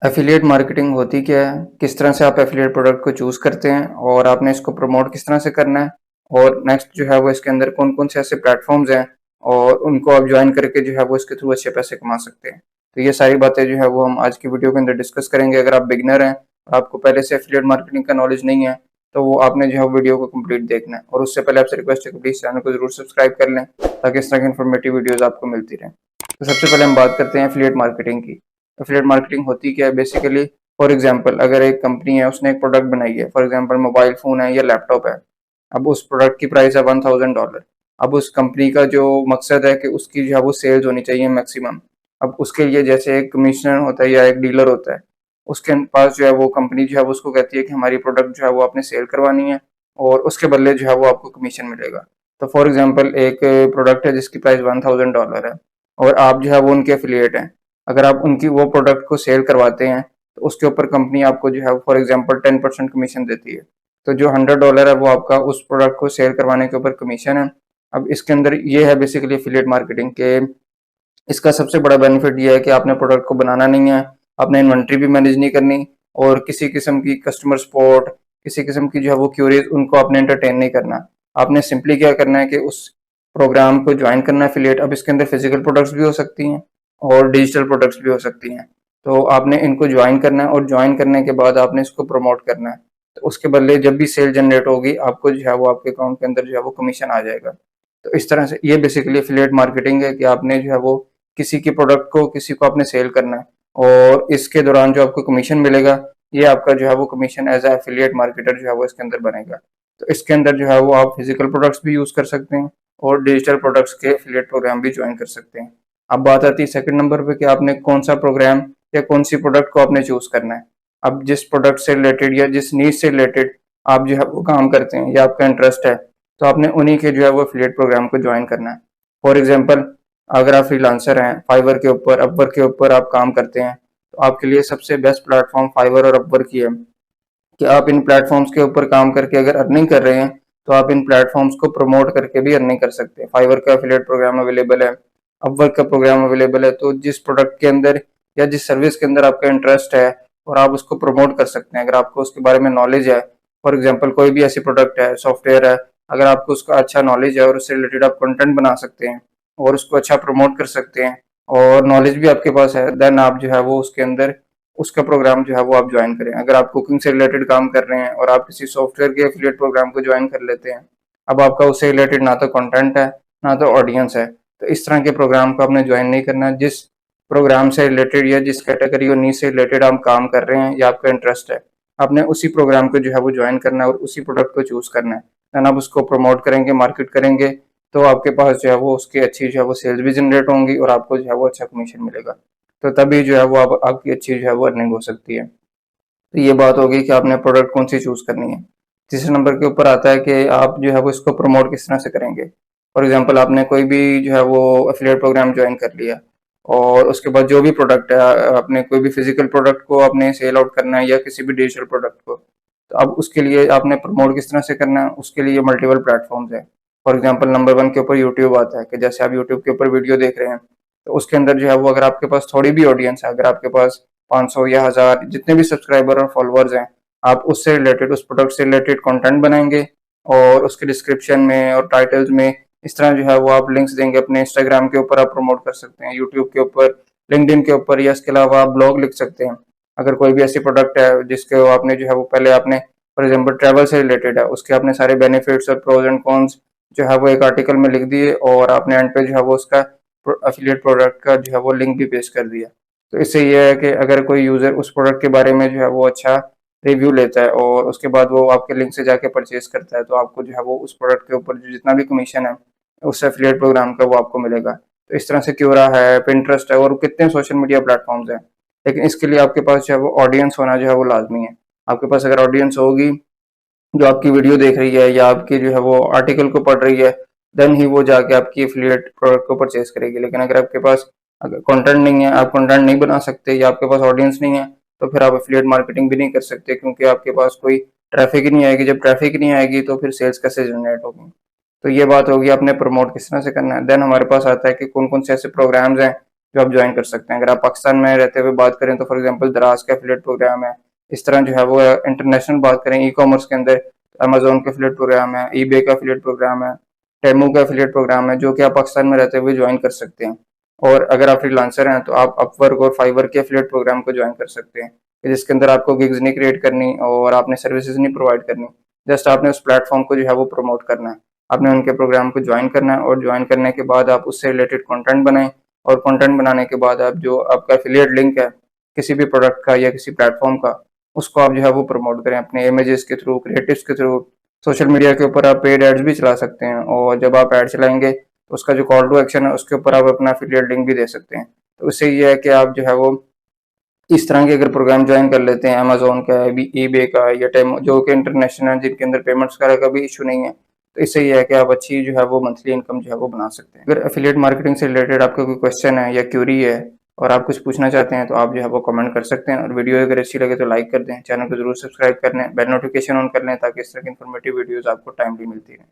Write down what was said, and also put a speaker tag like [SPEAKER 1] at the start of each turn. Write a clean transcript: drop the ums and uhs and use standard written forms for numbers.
[SPEAKER 1] Affiliate marketing होती क्या है? किस तरह से आप एफिलिएट प्रोडक्ट को चूज़ करते हैं और आपने इसको प्रमोट किस तरह से करना है? और नेक्स्ट जो है वो इसके अंदर कौन-कौन से ऐसे प्लेटफ़ॉर्म्स हैं और उनको आप जॉइन करके जो है वो इसके थ्रू अच्छे पैसे कमा सकते हैं। तो ये सारी बातें जो है वो हम आज की वीडियो के अंदर डिस्कस करेंगे। अगर आप बिगिनर हैं और आपको पहले से एफिलिएट मार्केटिंग का नॉलेज नहीं है, तो वो आपने जो है वीडियो को कंप्लीट देखना है और उससे पहले आपसे रिक्वेस्ट है कि प्लीज़ चैनल को ज़रूर सब्सक्राइब कर लें, ताकि इस तरह की इन्फॉर्मेटिव वीडियोज़ आपको मिलती रहें। तो सबसे पहले हम बात करते हैं एफिलिएट मार्केटिंग की। एफिलिएट मार्केटिंग होती क्या है? बेसिकली फॉर एग्जाम्पल अगर एक कंपनी है, उसने एक प्रोडक्ट बनाई है, फॉर एग्जाम्पल मोबाइल फ़ोन है या लैपटॉप है। अब उस प्रोडक्ट की प्राइस है $1000। अब उस कंपनी का जो मकसद है कि उसकी जो है वो सेल्स होनी चाहिए मैक्सिमम। अब उसके लिए जैसे एक कमिश्नर होता है या एक डीलर होता है, उसके पास जो है वो कंपनी जो है वो उसको कहती है कि हमारी प्रोडक्ट जो है वो आपने सेल करवानी है और उसके बदले जो है वो आपको कमीशन मिलेगा। तो फॉर एग्जाम्पल एक प्रोडक्ट है जिसकी प्राइस $1000 है और आप जो है वो उनके एफिलिएट हैं। अगर आप उनकी वो प्रोडक्ट को सेल करवाते हैं, तो उसके ऊपर कंपनी आपको जो है फॉर एग्जांपल 10% कमीशन देती है। तो जो $100 है वो आपका उस प्रोडक्ट को सेल करवाने के ऊपर कमीशन है। अब इसके अंदर ये है बेसिकली एफिलिएट मार्केटिंग के इसका सबसे बड़ा बेनिफिट ये है कि आपने प्रोडक्ट को बनाना नहीं है, आपने इन्वेंट्री भी मैनेज नहीं करनी और किसी किस्म की कस्टमर सपोर्ट, किसी किस्म की जो है वो क्यूरीज उनको आपने एंटरटेन नहीं करना। आपने सिंपली क्या करना है कि उस प्रोग्राम को ज्वाइन करना है एफिलिएट। अब इसके अंदर फिजिकल प्रोडक्ट्स भी हो सकती हैं और डिजिटल प्रोडक्ट्स भी हो सकती हैं। तो आपने इनको ज्वाइन करना है और ज्वाइन करने के बाद आपने इसको प्रमोट करना है। तो उसके बदले जब भी सेल जनरेट होगी, आपको जो है वो आपके अकाउंट के अंदर जो है वो कमीशन आ जाएगा। तो इस तरह से ये बेसिकली एफिलिएट मार्केटिंग है कि आपने जो है वो किसी की प्रोडक्ट को किसी को आपने सेल करना है और इसके दौरान जो आपको कमीशन मिलेगा, ये आपका जो है वो commission as a affiliate marketer जो है वो इसके अंदर बनेगा। तो इसके अंदर जो है वो आप फिजिकल प्रोडक्ट्स भी यूज कर सकते हैं और डिजिटल प्रोडक्ट्स के एफिलिएट प्रोग्राम भी ज्वाइन कर सकते हैं। अब बात आती है सेकंड नंबर पे कि आपने कौन सा प्रोग्राम या कौन सी प्रोडक्ट को आपने चूज करना है। अब जिस प्रोडक्ट से रिलेटेड या जिस नीड से रिलेटेड आप जो है वो काम करते हैं या आपका इंटरेस्ट है, तो आपने उन्हीं के जो है वो एफिलिएट प्रोग्राम को ज्वाइन करना है। फॉर एग्जाम्पल अगर आप फ्रीलांसर हैं, फाइवर के ऊपर, अपवर्क के ऊपर आप काम करते हैं, तो आपके लिए सबसे बेस्ट प्लेटफॉर्म फाइवर और अपवर्क ही है कि आप इन प्लेटफॉर्म्स के ऊपर काम करके अगर अर्निंग कर रहे हैं, तो आप इन प्लेटफॉर्म्स को प्रमोट करके भी अर्निंग कर सकते हैं। फाइवर का एफिलिएट प्रोग्राम अवेलेबल है, अपवर्क का प्रोग्राम अवेलेबल है। तो जिस प्रोडक्ट के अंदर या जिस सर्विस के अंदर आपका इंटरेस्ट है और आप उसको प्रमोट कर सकते हैं, अगर आपको उसके बारे में नॉलेज है, फॉर एग्जाम्पल कोई भी ऐसी प्रोडक्ट है, सॉफ्टवेयर है, अगर आपको उसका अच्छा नॉलेज है और उससे रिलेटेड आप कंटेंट बना सकते हैं और उसको अच्छा प्रमोट कर सकते हैं और नॉलेज भी आपके पास है, देन आप जो है वो उसके अंदर उसका प्रोग्राम जो है वो आप ज्वाइन करें। अगर आप कुकिंग से रिलेटेड काम कर रहे हैं और आप किसी सॉफ्टवेयर के एफिलिएट प्रोग्राम को ज्वाइन कर लेते हैं, अब आपका उससे रिलेटेड ना तो कंटेंट है, ना तो ऑडियंस है। तो इस तरह के प्रोग्राम को आपने ज्वाइन नहीं करना। जिस प्रोग्राम से रिलेटेड या जिस कैटेगरी और नीश से रिलेटेड आप काम कर रहे हैं या आपका इंटरेस्ट है, आपने उसी प्रोग्राम को जो है वो ज्वाइन करना है और उसी प्रोडक्ट को चूज करना है। देन आप उसको प्रमोट करेंगे, मार्केट करेंगे, तो आपके पास जो है वो उसकी अच्छी जो है वो सेल्स भी जनरेट होंगी और आपको जो है वो अच्छा कमीशन मिलेगा। तो तभी जो है वो आपकी अच्छी जो है वो अर्निंग हो सकती है। तो ये बात होगी कि आपने प्रोडक्ट कौन सी चूज करनी है। तीसरे नंबर के ऊपर आता है कि आप जो है वो इसको प्रमोट किस तरह से करेंगे। फॉर एग्जांपल आपने कोई भी जो है वो एफिलिएट प्रोग्राम ज्वाइन कर लिया और उसके बाद जो भी प्रोडक्ट है, आपने कोई भी फिजिकल प्रोडक्ट को आपने सेल आउट करना है या किसी भी डिजिटल प्रोडक्ट को, तो अब उसके लिए आपने प्रमोट किस तरह से करना है, उसके लिए मल्टीपल प्लेटफॉर्म्स है। फॉर एग्जांपल नंबर वन के ऊपर यूट्यूब आता है कि जैसे आप यूट्यूब के ऊपर वीडियो देख रहे हैं, तो उसके अंदर जो है वो अगर आपके पास थोड़ी भी ऑडियंस है, अगर आपके पास 500 या 1000 जितने भी सब्सक्राइबर और फॉलोअर्स हैं, आप उससे रिलेटेड उस प्रोडक्ट से रिलेटेड कंटेंट बनाएंगे और उसके डिस्क्रिप्शन में और टाइटल्स में इस तरह जो है वो आप लिंक्स देंगे। अपने इंस्टाग्राम के ऊपर आप प्रमोट कर सकते हैं, यूट्यूब के ऊपर, लिंक्डइन के ऊपर, या इसके अलावा आप ब्लॉग लिख सकते हैं। अगर कोई भी ऐसी प्रोडक्ट है जिसके आपने जो है वो पहले आपने फॉर एग्जाम्पल ट्रैवल से रिलेटेड है, उसके आपने सारे बेनिफिट्स और प्रोज एंड कॉन्स जो है वो एक आर्टिकल में लिख दिए और आपने एंड पे जो है वो उसका एफिलिएट प्रोडक्ट का जो है वो लिंक भी पेस्ट कर दिया। तो इससे ये है कि अगर कोई यूजर उस प्रोडक्ट के बारे में जो है वो अच्छा रिव्यू लेता है और उसके बाद वो आपके लिंक से जाके परचेज करता है, तो आपको जो है वो उस प्रोडक्ट के ऊपर जो जितना भी कमीशन है उस एफिलिएट प्रोग्राम का वो आपको मिलेगा। तो इस तरह से क्यूरा है, पिंटरेस्ट है और कितने सोशल मीडिया प्लेटफॉर्म्स हैं। लेकिन इसके लिए आपके पास जो है वो ऑडियंस होना जो है वो लाजमी है। आपके पास अगर ऑडियंस होगी जो आपकी वीडियो देख रही है या आपकी जो है वो आर्टिकल को पढ़ रही है, देन ही वो जाके आपकी एफिलिएट प्रोडक्ट को परचेज करेगी। लेकिन अगर आपके पास अगर कंटेंट नहीं है, आप कंटेंट नहीं बना सकते या आपके पास ऑडियंस नहीं है, तो फिर आप एफिलिएट मार्केटिंग भी नहीं कर सकते, क्योंकि आपके पास कोई ट्रैफिक ही नहीं आएगी। जब ट्रैफिक नहीं आएगी तो फिर सेल्स कैसे जनरेट होगी। तो ये बात होगी आपने प्रमोट किस तरह से करना है। देन हमारे पास आता है कि कौन कौन से ऐसे प्रोग्राम्स हैं जो आप ज्वाइन कर सकते हैं। अगर आप पाकिस्तान में रहते हुए बात करें तो फॉर एग्जांपल दराज का एफिलिएट प्रोग्राम है। इस तरह जो है वो इंटरनेशनल बात करें ई कॉमर्स के अंदर अमेजोन का एफिलिएट प्रोग्राम है, ईबे का एफिलिएट प्रोग्राम है, टेमू का एफिलिएट प्रोग्राम है, जो कि आप पाकिस्तान में रहते हुए ज्वाइन कर सकते हैं। और अगर आप फ्रीलांसर हैं तो आप अपवर्क और फाइवर के एफिलिएट प्रोग्राम को ज्वाइन कर सकते हैं, जिसके अंदर आपको गिग्स नहीं क्रिएट करनी और आपने सर्विसेज नहीं प्रोवाइड करनी, जस्ट आपने उस प्लेटफॉर्म को जो है वो प्रमोट करना है। आपने उनके प्रोग्राम को ज्वाइन करना है और ज्वाइन करने के बाद आप उससे रिलेटेड कंटेंट बनाएं, और कंटेंट बनाने के बाद आप जो आपका एफिलिएट लिंक है किसी भी प्रोडक्ट का या किसी प्लेटफॉर्म का, उसको आप जो है वो प्रमोट करें अपने इमेजेस के थ्रू, क्रिएटिव्स के थ्रू। सोशल मीडिया के ऊपर आप पेड एड्स भी चला सकते हैं, और जब आप एड चलाएंगे तो उसका जो कॉल टू एक्शन है उसके ऊपर आप अपना एफिलिएट लिंक भी दे सकते हैं। तो उससे ये है कि आप जो है वो इस तरह के अगर प्रोग्राम ज्वाइन कर लेते हैं, अमेजोन का, ईबे का या टेमो, जो कि इंटरनेशनल है, जिनके अंदर पेमेंट्स वगैरह का भी इशू नहीं है, तो इससे ये है कि आप अच्छी जो है वो मंथली इनकम जो है वो बना सकते हैं। अगर एफिलिएट मार्केटिंग से रिलेटेड आपका कोई क्वेश्चन है या क्यूरी है और आप कुछ पूछना चाहते हैं तो आप जो है वो कमेंट कर सकते हैं, और वीडियो अगर अच्छी लगे तो लाइक कर दें, चैनल को जरूर सब्सक्राइब कर लें, बेल नोटिफिकेशन ऑन कर लें ताकि इस तरह की इन्फॉर्मेटिव वीडियोस आपको टाइमली मिलती रहे।